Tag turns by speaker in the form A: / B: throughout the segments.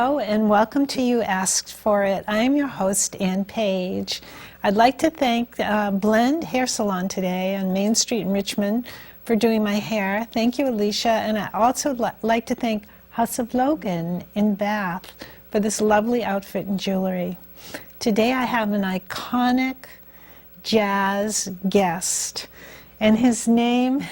A: Hello and welcome to You Asked For It. I am your host, Ann Page. I'd like to thank Blend Hair Salon today on Main Street in Richmond for doing my hair. Thank you, Alicia. And I also like to thank House of Logan in Bath for this lovely outfit and jewelry. Today I have an iconic jazz guest, and his name,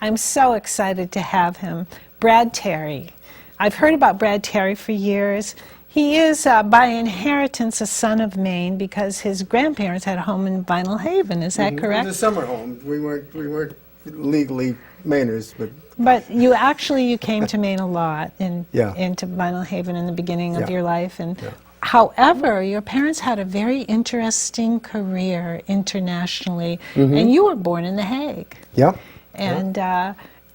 A: I'm so excited to have him, Brad Terry. I've heard about Brad Terry for years. He is, by inheritance, a son of Maine because his grandparents had a home in Vinyl Haven. Is that correct?
B: It was a summer home. We weren't legally Mainers, but.
A: But you came to Maine a lot into Vinyl Haven in the beginning of your life, and. However, your parents had a very interesting career internationally, and you were born in The Hague.
B: Yeah.
A: And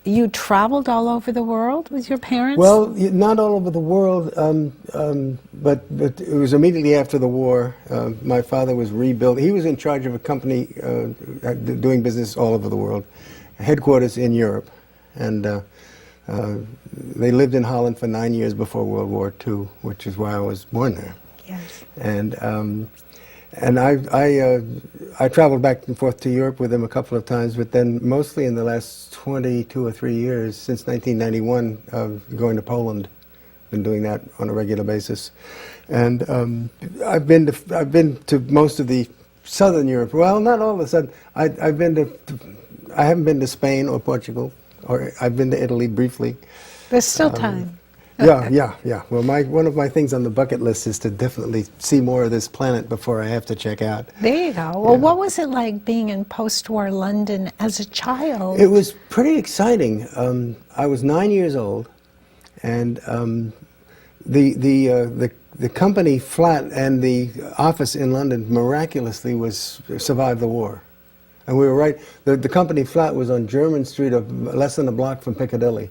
A: you traveled all over the world with your parents?
B: Well, not all over the world, but it was immediately after the war. My father was rebuilding. He was in charge of a company doing business all over the world, headquarters in Europe. And they lived in Holland for 9 years before World War II, which is why I was born there.
A: Yes.
B: And I traveled back and forth to Europe with him a couple of times, but then mostly in the last 22 or 3 years, since 1991, going to Poland. Been doing that on a regular basis, and I've been to most of the southern Europe. Well, not all of the southern. I haven't been to Spain or Portugal, or I've been to Italy briefly.
A: There's still time.
B: Yeah. Well, one of my things on the bucket list is to definitely see more of this planet before I have to check out.
A: There you go. Well, what was it like being in post-war London as a child?
B: It was pretty exciting. I was 9 years old, and the company flat and the office in London miraculously survived the war. And we were right. The company flat was on Jermyn Street, less than a block from Piccadilly.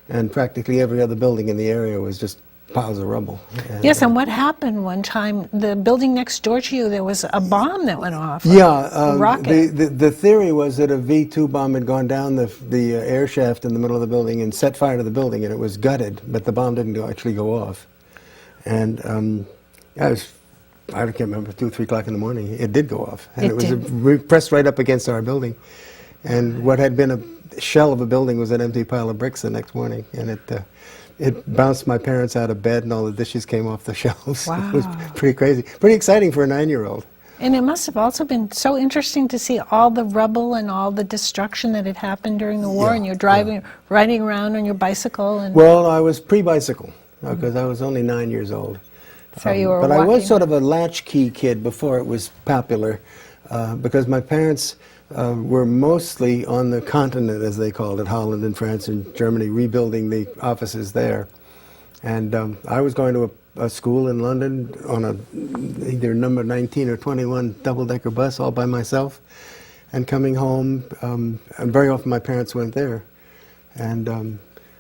B: And practically every other building in the area was just piles of rubble.
A: Yes, and what happened one time, the building next door to you, there was a bomb that went off.
B: Yeah,
A: rocket.
B: The theory was that a V-2 bomb had gone down the air shaft in the middle of the building and set fire to the building, and it was gutted, but the bomb didn't actually go off. And I can't remember, 2 or 3 o'clock in the morning, it did go off. And it was pressed right up against our building. And what had been a shell of a building was an empty pile of bricks the next morning, and it bounced my parents out of bed, and all the dishes came off the shelves.
A: Wow.
B: It was pretty crazy, pretty exciting for a 9-year-old.
A: And it must have also been so interesting to see all the rubble and all the destruction that had happened during the war, and you're riding around on your bicycle. And
B: well, I was pre-bicycle because I was only 9 years old.
A: So you were
B: but
A: walking.
B: I was sort of a latchkey kid before it was popular, because my parents were mostly on the continent, as they called it, Holland and France and Germany, rebuilding the offices there. And I was going to a school in London on either number 19 or 21 double-decker bus all by myself, and coming home, and very often my parents went there. And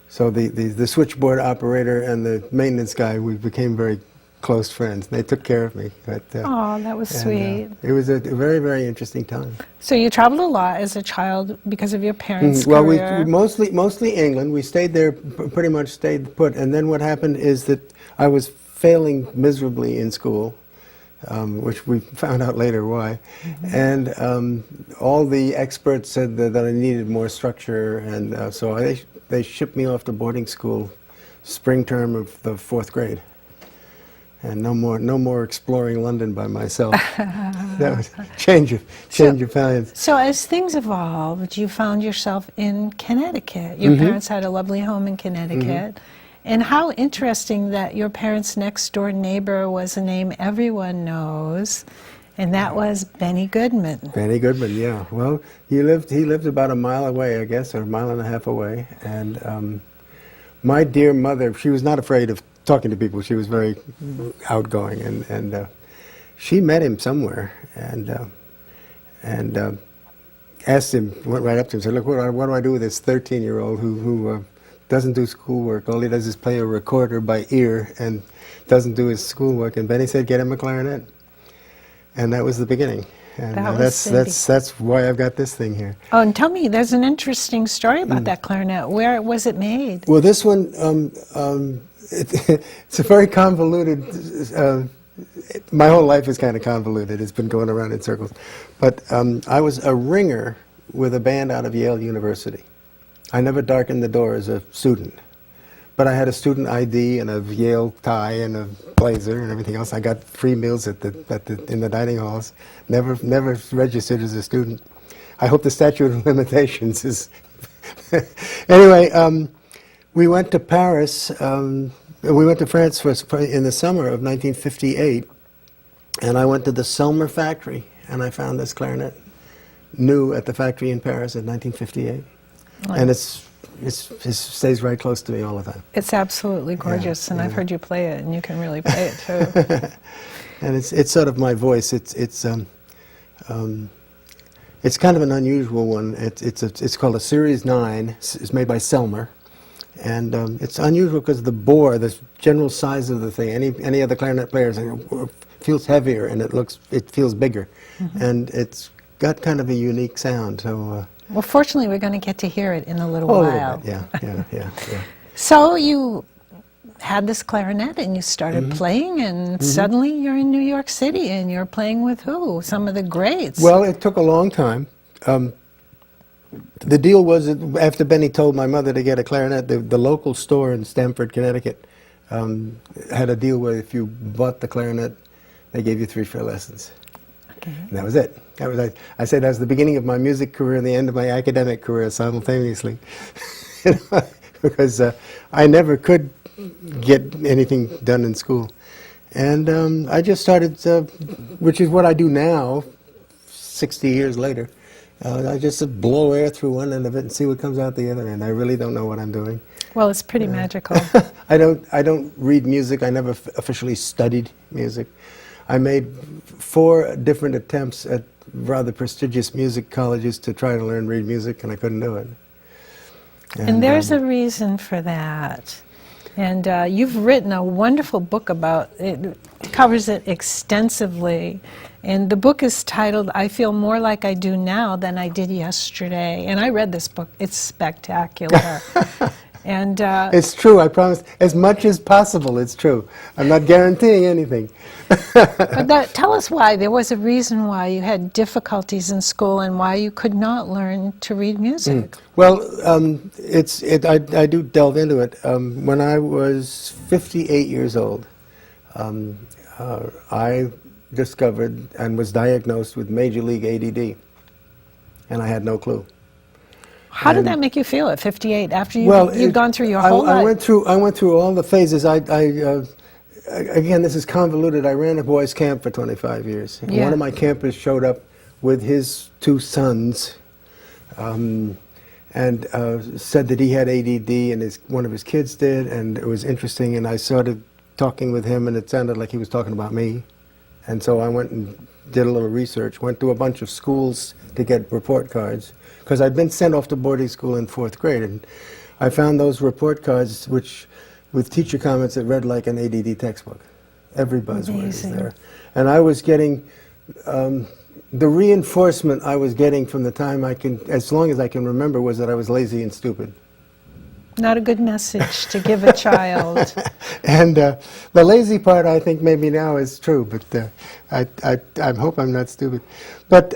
B: so the switchboard operator and the maintenance guy, we became very close friends. They took care of me.
A: Oh, that was sweet.
B: It was a very, very interesting time.
A: So you traveled a lot as a child because of your parents'
B: Well,
A: career.
B: we mostly England. We stayed there, pretty much stayed put. And then what happened is that I was failing miserably in school, which we found out later why. And all the experts said that I needed more structure, and so they shipped me off to boarding school, spring term of the 4th grade. And no more exploring London by myself. That was change of plans.
A: So as things evolved, you found yourself in Connecticut. Your parents had a lovely home in Connecticut. And how interesting that your parents' next door neighbor was a name everyone knows, and that was Benny Goodman.
B: Benny Goodman, yeah. Well, he lived about a mile away, I guess, or a mile and a half away. And my dear mother, she was not afraid of talking to people. She was very outgoing, and she met him somewhere, and asked him, went right up to him, said, "Look, what do I do with this 13-year-old who doesn't do schoolwork? All he does is play a recorder by ear and doesn't do his schoolwork." And Benny said, "Get him a clarinet," and that was the beginning. And that's why I've got this thing here.
A: Oh, and tell me, there's an interesting story about that clarinet. Where was it made?
B: Well, this one. it's a very convoluted. My whole life is kind of convoluted. It's been going around in circles. But I was a ringer with a band out of Yale University. I never darkened the door as a student. But I had a student ID and a Yale tie and a blazer and everything else. I got free meals in the dining halls. Never registered as a student. I hope the statute of limitations is... Anyway, we went to Paris. We went to France in the summer of 1958, and I went to the Selmer factory, and I found this clarinet new at the factory in Paris in 1958. And it stays right close to me all the time.
A: It's absolutely gorgeous, and I've heard you play it, and you can really play it too.
B: And it's sort of my voice. It's kind of an unusual one. It's called a Series 9. It's made by Selmer. And it's unusual because the bore, the general size of the thing, any other clarinet players, feels heavier and it feels bigger. And it's got kind of a unique sound. So.
A: Well, fortunately, we're going to get to hear it in a little while.
B: Yeah.
A: So you had this clarinet and you started playing, and suddenly you're in New York City and you're playing with who? Some of the greats.
B: Well, it took a long time. The deal was that after Benny told my mother to get a clarinet, the local store in Stamford, Connecticut, had a deal where if you bought the clarinet, they gave you 3 free lessons.
A: Okay.
B: And that was it. I said that was the beginning of my music career and the end of my academic career simultaneously. Because I never could get anything done in school. And I just started, which is what I do now, 60 years later. I just blow air through one end of it and see what comes out the other end. I really don't know what I'm doing.
A: Well, it's pretty magical.
B: I don't read music. I never officially studied music. I made 4 different attempts at rather prestigious music colleges to try to learn read music, and I couldn't do it.
A: And there's a reason for that. And you've written a wonderful book about it. It covers it extensively. And the book is titled, I Feel More Like I Do Now Than I Did Yesterday. And I read this book. It's spectacular. And
B: it's true, I promise. As much as possible, it's true. I'm not guaranteeing anything.
A: but tell us why. There was a reason why you had difficulties in school and why you could not learn to read music.
B: Well, I do delve into it. When I was 58 years old, I discovered and was diagnosed with major league ADD, and I had no clue.
A: How did that make you feel at 58 after you'd gone through your whole life?
B: I went through all the phases. Again, this is convoluted. I ran a boys' camp for 25 years.
A: Yeah.
B: One of my campers showed up with his 2 sons and said that he had ADD and one of his kids did, and it was interesting. And I started talking with him, and it sounded like he was talking about me. And so I went and did a little research, went to a bunch of schools to get report cards, because I'd been sent off to boarding school in 4th grade. And I found those report cards with teacher comments that read like an ADD textbook. Every buzzword is there. And I was getting, the reinforcement I was getting from the time as long as I can remember, was that I was lazy and stupid.
A: Not a good message to give a child.
B: And the lazy part, I think maybe now is true, but I hope I'm not stupid. But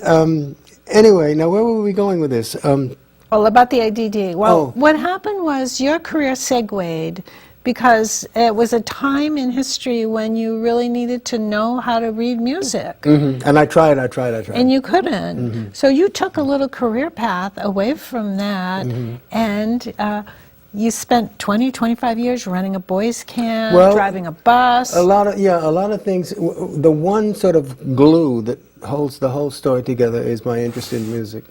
B: anyway, now where were we going with this?
A: Well, about the ADD. Well, what happened was your career segued because it was a time in history when you really needed to know how to read music.
B: And I tried.
A: And you couldn't. So you took a little career path away from that, and you spent 20, 25 years running a boys' camp, driving a bus.
B: A lot of things. The one sort of glue that holds the whole story together is my interest in music.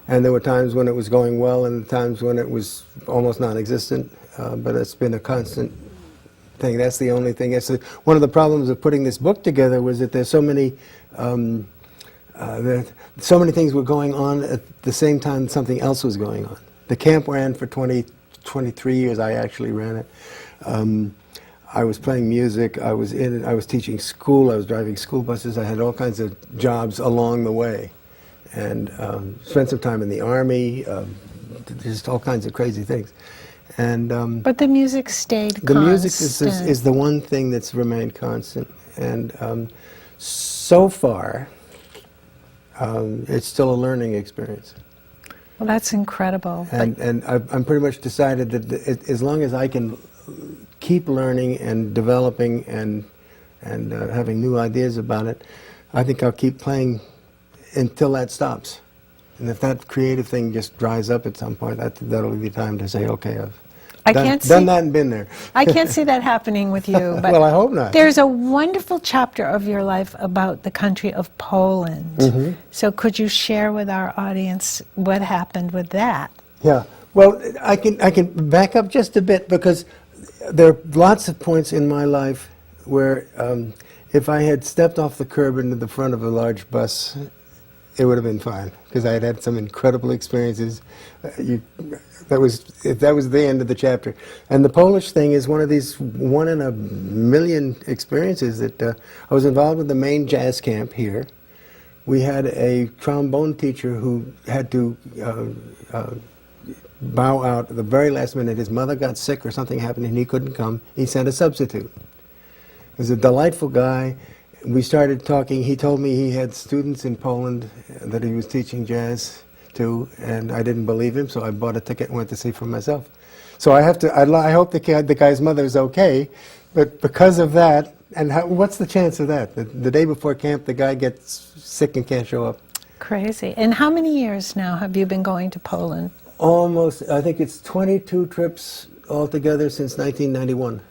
B: And there were times when it was going well and times when it was almost non-existent, but it's been a constant thing. That's the only thing. One of the problems of putting this book together was that there's so many things were going on at the same time something else was going on. The camp ran for 23 years. I actually ran it. I was playing music. I was teaching school. I was driving school buses. I had all kinds of jobs along the way, and spent some time in the Army. Just all kinds of crazy things. And
A: But the music stayed
B: the music
A: constant.
B: is the one thing that's remained constant. And so far, it's still a learning experience.
A: Well, that's incredible.
B: And I'm pretty much decided that as long as I can keep learning and developing and having new ideas about it, I think I'll keep playing until that stops. And if that creative thing just dries up at some point, that'll be the time to say, okay, I've done that and been there.
A: I can't see that happening with you. But
B: well, I hope not.
A: There's a wonderful chapter of your life about the country of Poland.
B: Mm-hmm.
A: So could you share with our audience what happened with that?
B: Yeah. Well, I can back up just a bit, because there are lots of points in my life where if I had stepped off the curb into the front of a large bus, it would have been fine, because I had had some incredible experiences. That was the end of the chapter. And the Polish thing is one of these 1 in a million experiences that I was involved with the main jazz camp here. We had a trombone teacher who had to bow out at the very last minute. His mother got sick or something happened and he couldn't come. He sent a substitute. He was a delightful guy. We started talking. He told me he had students in Poland that he was teaching jazz to, and I didn't believe him, so I bought a ticket and went to see for myself. So I hope the guy's mother is okay, but because of that, and what's the chance of that? The day before camp, the guy gets sick and can't show up.
A: Crazy. And how many years now have you been going to Poland?
B: Almost, I think it's 22 trips altogether since 1991.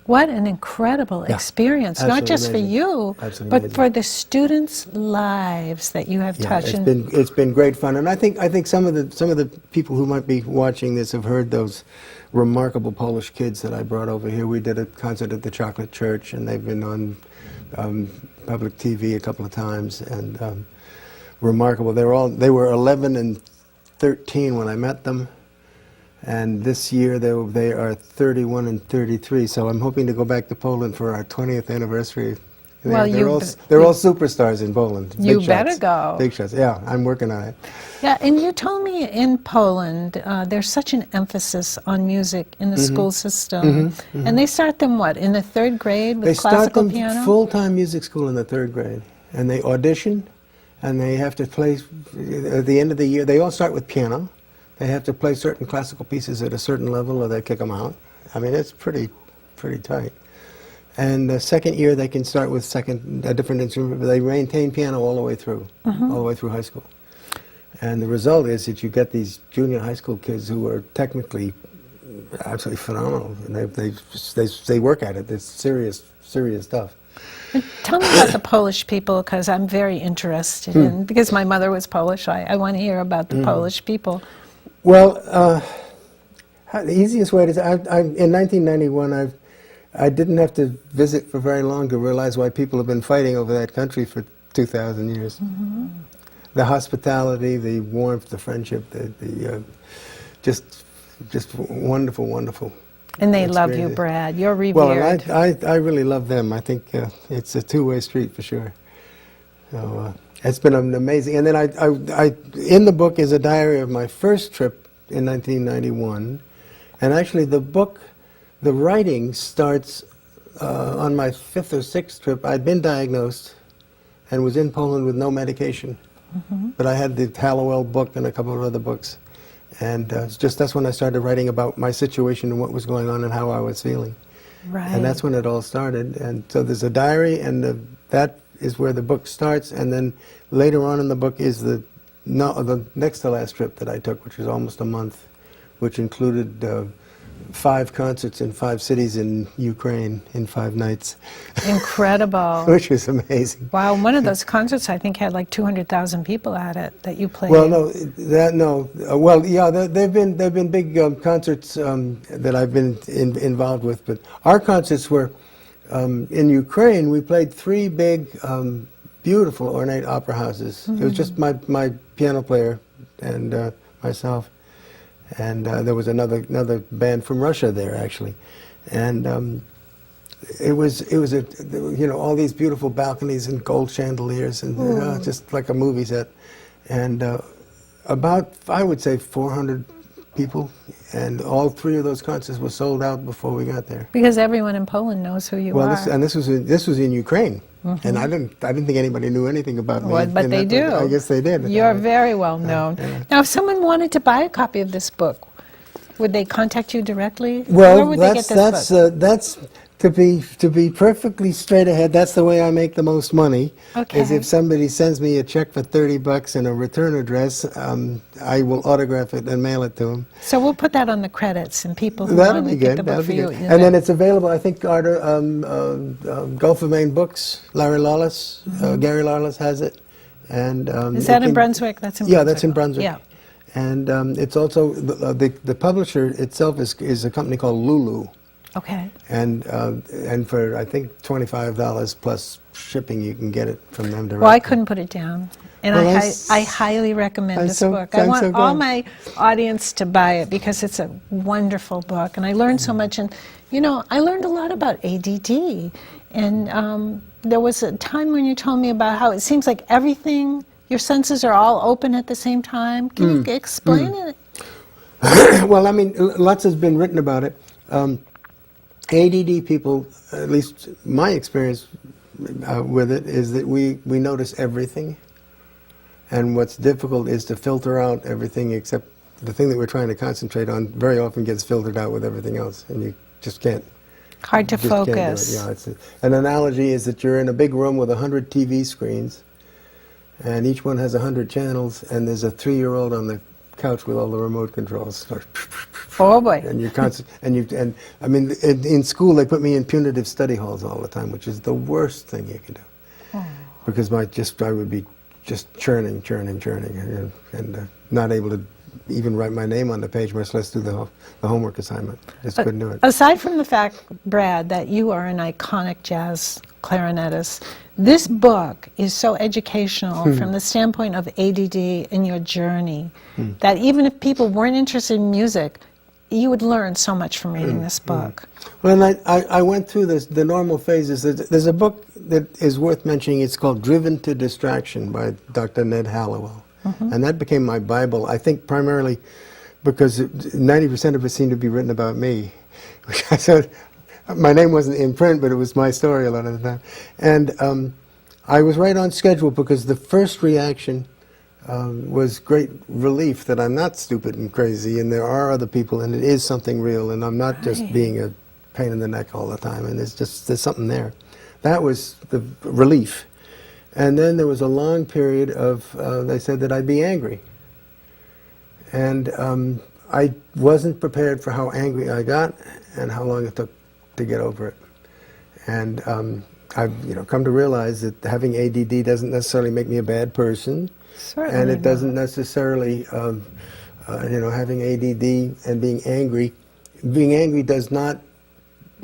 A: What an incredible experience, not just
B: amazing.
A: For you,
B: Absolutely
A: but
B: amazing.
A: for the students' lives that you have touched.
B: It's been great fun, and I think some of the people who might be watching this have heard those remarkable Polish kids that I brought over here. We did a concert at the Chocolate Church, and they've been on public TV a couple of times, and remarkable. They were 11 and 13 when I met them. And this year they are 31 and 33, so I'm hoping to go back to Poland for our 20th anniversary.
A: Well,
B: they're all superstars in Poland.
A: You
B: Big
A: better
B: shots.
A: go.
B: Big shots. Yeah, I'm working on it.
A: Yeah, and you told me in Poland there's such an emphasis on music in the school system. And they start them, what, in the 3rd grade with
B: They
A: classical
B: start them
A: piano?
B: full-time music school in the 3rd grade, and they audition, and they have to play at the end of the year. They all start with piano. They have to play certain classical pieces at a certain level or they kick them out. I mean, it's pretty tight. And the 2nd year they can start with a different instrument, but they maintain piano all the way through, all the way through high school. And the result is that you get these junior high school kids who are technically absolutely phenomenal. And they work at it. It's serious stuff.
A: Tell me about the Polish people, because I'm very interested in, because my mother was Polish, I want to hear about the Polish people.
B: Well, the easiest way to say, in 1991, I didn't have to visit for very long to realize why people have been fighting over that country for 2,000 years. The hospitality, the warmth, the friendship, the just wonderful, wonderful.
A: And they love you,
B: experiences.
A: Brad. You're
B: Well,
A: revered.
B: and I really love them. I think it's a two-way street for sure. So it's been an amazing. And then I in the book is a diary of my first trip in 1991, and actually the writing starts on my 5th or 6th trip. I'd been diagnosed and was in Poland with no medication, but I had the Hallowell book and a couple of other books. And that's when I started writing about my situation and what was going on and how I was feeling.
A: Right.
B: And that's when it all started. And so there's a diary, and that is where the book starts. And then later on in the book is the next to last trip that I took, which was almost a month, which included 5 concerts in 5 cities in Ukraine in 5 nights.
A: Incredible.
B: Which was amazing.
A: Wow, one of those concerts I think had like 200,000 people at it that you played.
B: Well, they've been big concerts that I've been involved with, but our concerts were in Ukraine. We played 3 big, beautiful ornate opera houses. It was just my piano player and myself, and there was another band from Russia there actually, and it was all these beautiful balconies and gold chandeliers and just like a movie set, and about, I would say, 400 people and all 3 of those concerts were sold out before we got there.
A: Because everyone in Poland knows who you
B: Well,
A: are.
B: this was in Ukraine, and I didn't think anybody knew anything about me.
A: Well, but
B: in
A: they
B: that-
A: do.
B: I guess they did.
A: You're very well known. Now, if someone wanted to buy a copy of this book, would they contact you directly? Where
B: Well,
A: would they get this book?
B: that's to be perfectly straight ahead. That's the way I make the most money.
A: Okay.
B: Is if somebody sends me a check for $30 and a return address, I will autograph it and mail it to them.
A: So we'll put that on the credits, and people who
B: That'll
A: want
B: be
A: to get
B: good.
A: the
B: That'll
A: book for
B: be
A: you.
B: good. And then it's available. I think Gulf of Maine Books. Larry Lawless, Gary Lawless has it. And
A: Is that in Brunswick? That's in
B: Yeah,
A: Brunswick.
B: that's in Brunswick.
A: Yeah.
B: And it's also the publisher itself is a company called Lulu.
A: Okay.
B: And for I think $25 plus shipping, you can get it from them directly.
A: Well, I couldn't put it down. And
B: Well,
A: I highly recommend
B: I'm
A: this
B: so-
A: book. I
B: I'm
A: want
B: so
A: all
B: glad.
A: my audience to buy it because it's a wonderful book. And I learned so much. And, you know, I learned a lot about ADD. And there was a time when you told me about how it seems like everything, your senses are all open at the same time. Can you explain it?
B: Well, I mean, lots has been written about it. ADD people, at least my experience with it, is that we notice everything. And what's difficult is to filter out everything except the thing that we're trying to concentrate on very often gets filtered out with everything else. And you just can't.
A: Hard to
B: just can't do it.
A: focus.
B: Yeah, an analogy is that you're in a big room with 100 TV screens, and each one has 100 channels, and there's a 3-year-old on the couch with all the remote controls.
A: Oh, boy.
B: And you're and I mean, in school they put me in punitive study halls all the time, which is the worst thing you can do, because I would be just churning, and not able to even write my name on the page, much less do the homework assignment. Just couldn't do it.
A: Aside from the fact, Brad, that you are an iconic jazz clarinetist, this book is so educational from the standpoint of ADD and your journey that even if people weren't interested in music, you would learn so much from reading this book.
B: Well, and I went through the normal phases. There's a book that is worth mentioning. It's called Driven to Distraction by Dr. Ned Hallowell. And that became my Bible, I think primarily because 90% of it seemed to be written about me. So my name wasn't in print, but it was my story a lot of the time. And I was right on schedule because the first reaction was great relief that I'm not stupid and crazy, and there are other people, and it is something real, and I'm not just being a pain in the neck all the time, and there's something there. That was the relief. And then there was a long period of, they said that I'd be angry. And I wasn't prepared for how angry I got and how long it took to get over it. And I've come to realize that having ADD doesn't necessarily make me a bad person.
A: Certainly
B: And it
A: not.
B: doesn't necessarily, having ADD and being angry does not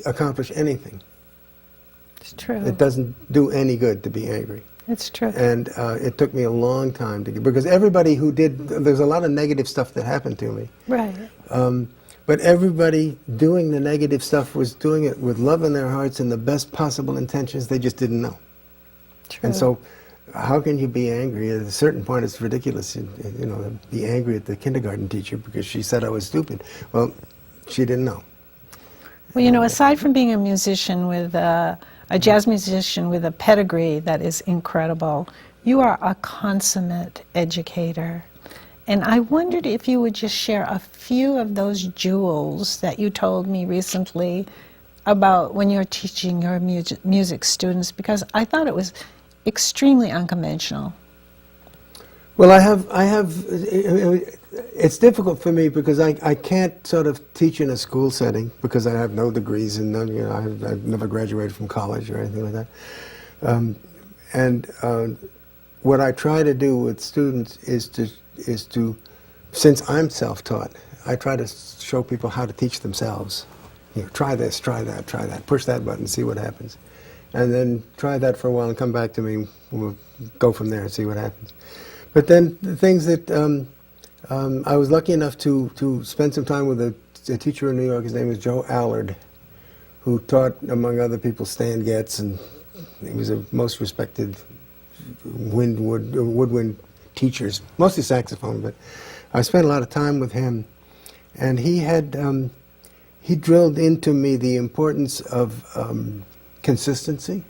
B: accomplish anything.
A: It's true.
B: It doesn't do any good to be angry.
A: It's true.
B: And it took me a long time to get, because everybody who did, there's a lot of negative stuff that happened to me.
A: Right.
B: But everybody doing the negative stuff was doing it with love in their hearts and the best possible intentions. They just didn't know.
A: True.
B: And so how can you be angry? At a certain point, it's ridiculous, be angry at the kindergarten teacher because she said I was stupid. Well, she didn't know.
A: Well, aside from being a musician with a jazz musician with a pedigree that is incredible, you are a consummate educator. And I wondered if you would just share a few of those jewels that you told me recently about when you're teaching your music students, because I thought it was extremely unconventional.
B: Well, it's difficult for me because I can't sort of teach in a school setting because I have no degrees and I've never graduated from college or anything like that. What I try to do with students is to, since I'm self-taught, I try to show people how to teach themselves. Try this, try that, push that button, see what happens. And then try that for a while and come back to me. We'll go from there and see what happens. But then the things that I was lucky enough to spend some time with a teacher in New York. His name was Joe Allard, who taught, among other people, Stan Getz, and he was a most respected woodwind teachers, mostly saxophone. But I spent a lot of time with him, And he drilled into me the importance of consistency.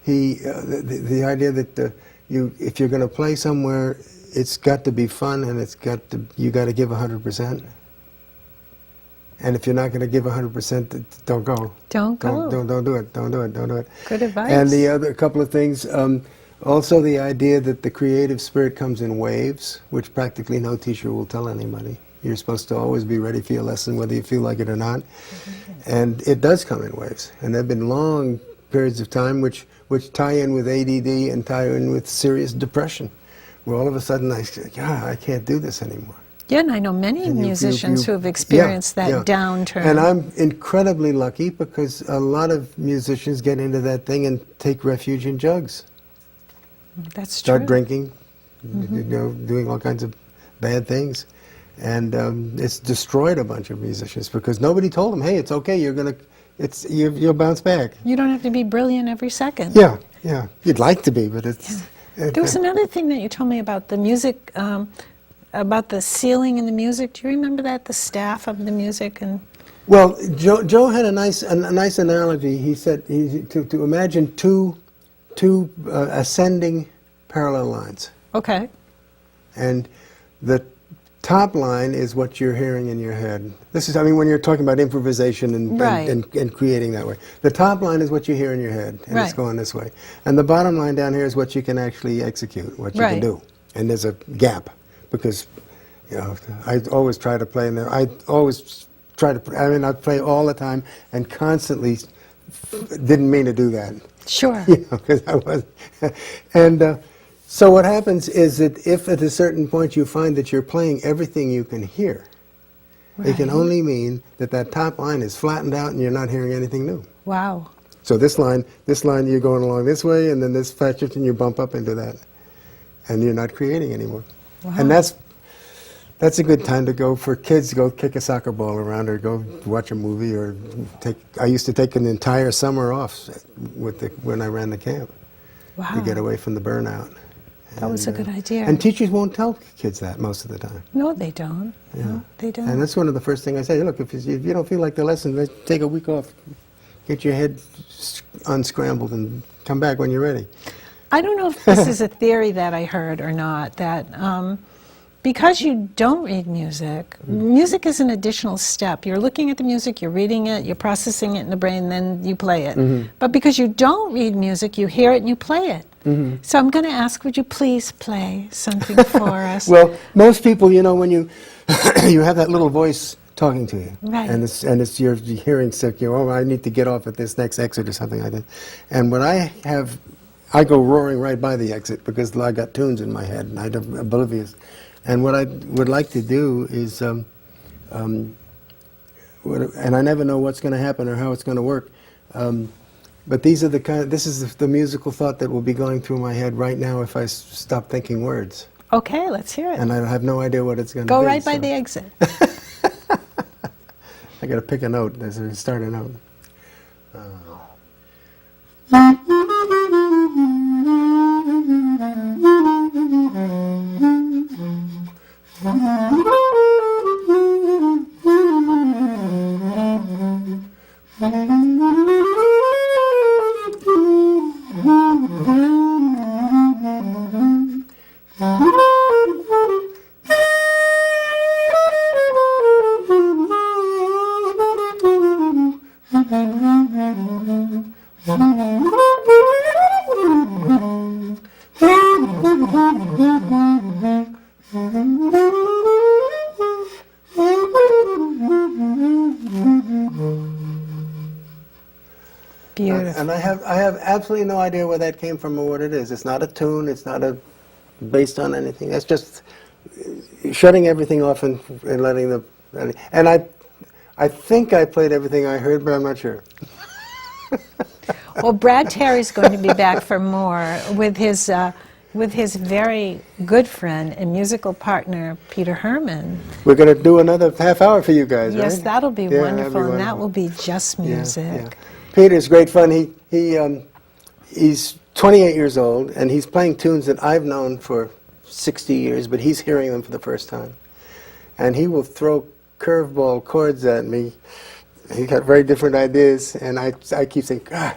B: The idea that if you're going to play somewhere, it's got to be fun, and you got to give 100%. And if you're not going to give 100%, don't go.
A: Don't go.
B: Don't do it. Don't do it. Don't do it.
A: Good advice.
B: And the other couple of things, also the idea that the creative spirit comes in waves, which practically no teacher will tell anybody. You're supposed to always be ready for your lesson, whether you feel like it or not. And it does come in waves. And there have been long periods of time which tie in with ADD and tie in with serious depression, where all of a sudden I say, I can't do this anymore.
A: Yeah, and I know many musicians who have experienced that downturn.
B: And I'm incredibly lucky because a lot of musicians get into that thing and take refuge in drugs.
A: That's
B: Start
A: true.
B: drinking, doing all kinds of bad things. And it's destroyed a bunch of musicians because nobody told them, hey, it's okay, you'll bounce back.
A: You don't have to be brilliant every second.
B: Yeah. You'd like to be, but it's...
A: There was another thing that you told me about the music, about the ceiling in the music. Do you remember that, the staff of the music?
B: Well, Joe had a nice analogy. He said to imagine two ascending parallel lines.
A: Okay.
B: And the top line is what you're hearing in your head. This is, when you're talking about improvisation and creating that way. The top line is what you hear in your head, and it's going this way. And the bottom line down here is what you can actually execute, what you can do. And there's a gap, because, I always try to play in there. I always try to, I play all the time and constantly didn't mean to do that.
A: Sure.
B: Because I was. And so what happens is that if at a certain point you find that you're playing everything you can hear, it can only mean that that top line is flattened out and you're not hearing anything new.
A: Wow.
B: So this line you're going along this way, and then this flat shift and you bump up into that. And you're not creating anymore.
A: Wow.
B: And that's a good time to go for kids to go kick a soccer ball around or go watch a movie or I used to take an entire summer off when I ran the camp to get away from the burnout.
A: That was a good idea.
B: And teachers won't tell kids that most of the time.
A: No, they don't. No, they don't.
B: And that's one of the first things I say. Look, if you don't feel like the lesson, take a week off. Get your head unscrambled and come back when you're ready.
A: I don't know if this is a theory that I heard or not, that because you don't read music, music is an additional step. You're looking at the music, you're reading it, you're processing it in the brain, then you play it. But because you don't read music, you hear it and you play it. So I'm going to ask, would you please play something for us?
B: Well, most people, when you you have that little voice talking to you, and it's your hearing sick. I need to get off at this next exit or something like that. And what I go roaring right by the exit because I got tunes in my head and I'm oblivious. And what I would like to do is, and I never know what's going to happen or how it's going to work. But this is the musical thought that will be going through my head right now if I stop thinking words.
A: Okay, let's hear it.
B: And I have no idea what it's going to be.
A: Go right by the exit.
B: I got to pick a note. Start a note.
A: Beautiful.
B: And I have absolutely no idea where that came from or what it is. It's not a tune. It's not based on anything. That's just shutting everything off and letting the. And I think I played everything I heard, but I'm not sure.
A: Well, Brad Terry's going to be back for more with his very good friend and musical partner, Peter Herman.
B: We're going to do another half hour for you guys,
A: Yes,
B: right?
A: that'll be
B: Yeah,
A: wonderful,
B: that'd be
A: and that
B: wonderful.
A: will be just music.
B: Yeah. Peter's great fun. He's 28 years old, and he's playing tunes that I've known for 60 years, but he's hearing them for the first time. and he will throw curveball chords at me. He got very different ideas, and I keep saying, God,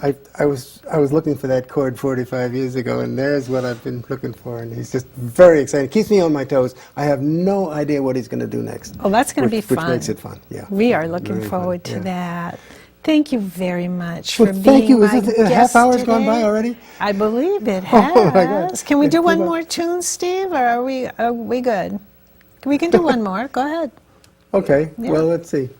B: I was looking for that chord 45 years ago, and there's what I've been looking for. And he's just very excited. Keeps me on my toes. I have no idea what he's going to do next.
A: Oh, that's going to be fun.
B: Which makes it fun. Yeah.
A: We are looking
B: Very
A: forward
B: fun,
A: to
B: yeah.
A: that. Thank you very much
B: Well,
A: for
B: thank
A: being
B: you.
A: my
B: Is it a
A: guest
B: half hour's gone
A: today.
B: by already?
A: I believe it has.
B: Oh my God.
A: Can we do
B: Yeah,
A: one
B: keep
A: more tune, Steve, or are we good? We can do one more. Go ahead.
B: Okay.
A: Yeah.
B: Well, let's see.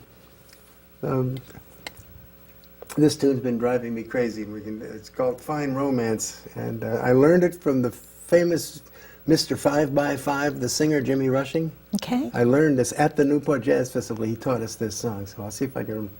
B: This tune's been driving me crazy. It's called Fine Romance, and I learned it from the famous Mr. 5x5, the singer Jimmy Rushing.
A: Okay.
B: I learned this at the Newport Jazz Festival. He taught us this song, so I'll see if I can.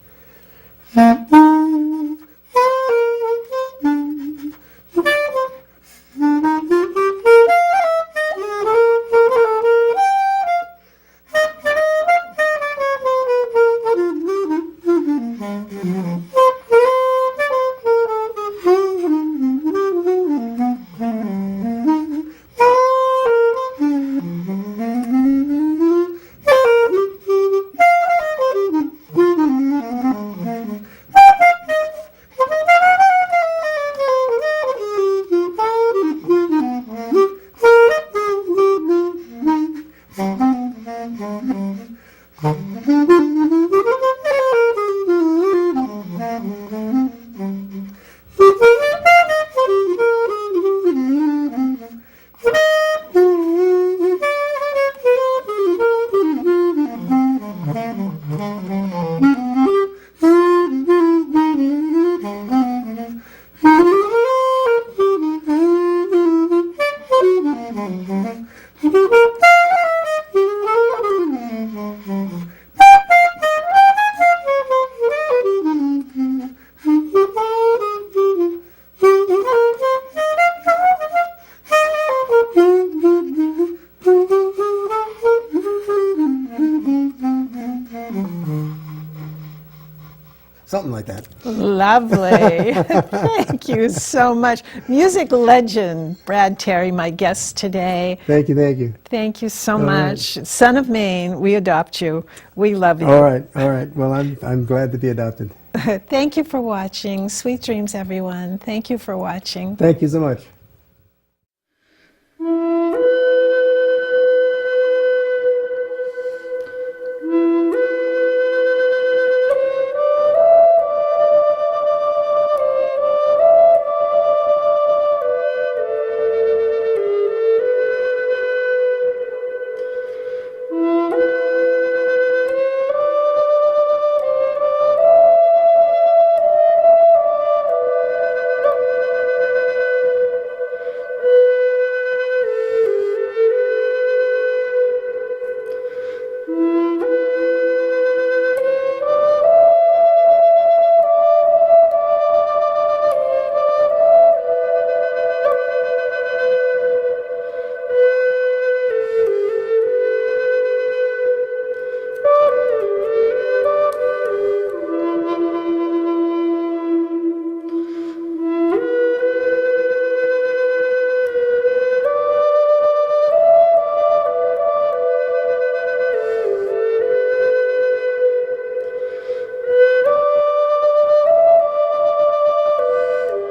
B: Something like that.
A: Lovely. Thank you so much. Music legend Brad Terry, my guest today.
B: Thank you, thank you.
A: Thank you so
B: All right.
A: much. Son of Maine, we adopt you. We love you.
B: All right, all right. Well, I'm glad to be adopted.
A: Thank you for watching. Sweet dreams, everyone. Thank you for watching.
B: Thank you so much.